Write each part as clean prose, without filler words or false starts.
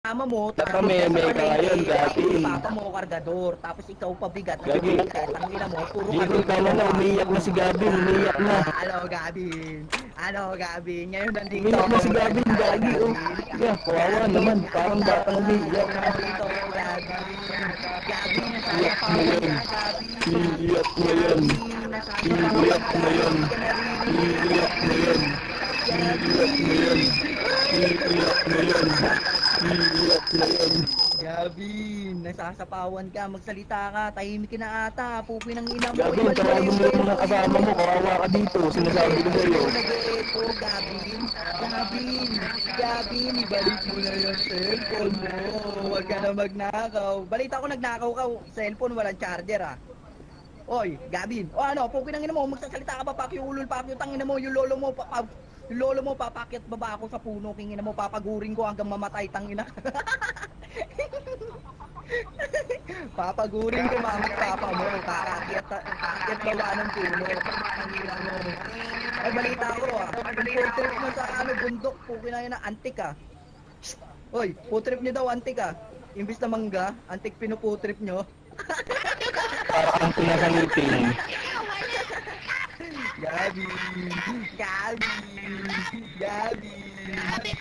Tama mo, Baka may ka ngayon, Gabin. Papa mo kargador, tapos ikaw pabigat. Gabin. Tangina mo, puro Gabin, tama na, umiyak na si Gabin, umiyak na. Ano, Gabin? Ngayon nandito Umiyak na si Gabin, Gagi, oh. Yeah, kawawa naman, parang batang umiyak. Nandito, Gabin. Gabin, Iyak na yan. Iyak na yan. Iyak na yan. Iyak na yan. Iyak na yan. Iyak na yan. Iyak na yan. Gabin, nasasapawan ka, magsalita ka, tahimik ka na ata, pupi ng ina mo. Gabin, tawagin mo yung mga kasama mo, kawawa ka dito, sinasabi ko sa'yo. Nag-echo, Gabin. Gabin, ibalik mo na yung cellphone mo. Huwag ka na magnakaw. Balita ko nagnakaw ka, cellphone, walang charger ah. Oy, Gabin. O ano, pupi ng ina mo, magsasalita ka ba, pakiulol, tangina mo, yung lolo mo, papakyat baba ako sa puno, kingina mo, papagurin ko hanggang mamatay, tangina. Papagurin ko papa mo, kakakyat baba ng puno. Ay, balita ko ah, putrip mo sa bundok, puki na yun na antik ah. Oy, putrip nyo daw antik ah. Imbis na mangga, antik pinuputrip nyo. Para kang pinasangipin. Gabi.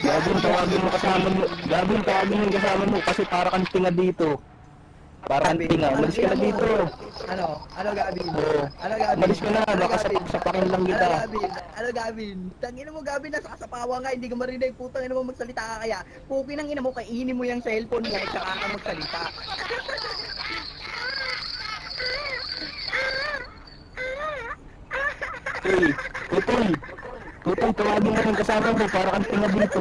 Gabin, tawagin mo kasama mo. Gabin, tawagin mo yung kasama mo kasi para kang tinga dito. Para kang tinga. Umalis ka na dito. Ano Gabin? Oo. Ano Gabin? Umalis ka na, baka sapakin lang kita. Ano Gabin? Tangina mo Gabin, nasasapawa nga, hindi ka marinig, putang ina mo magsalita ka kaya. Puki ng ina mo, kainin mo yung cellphone mo, tsaka ka magsalita. Hey, Tutoy, tawagin mo yung kasama mo para kang tinga dito.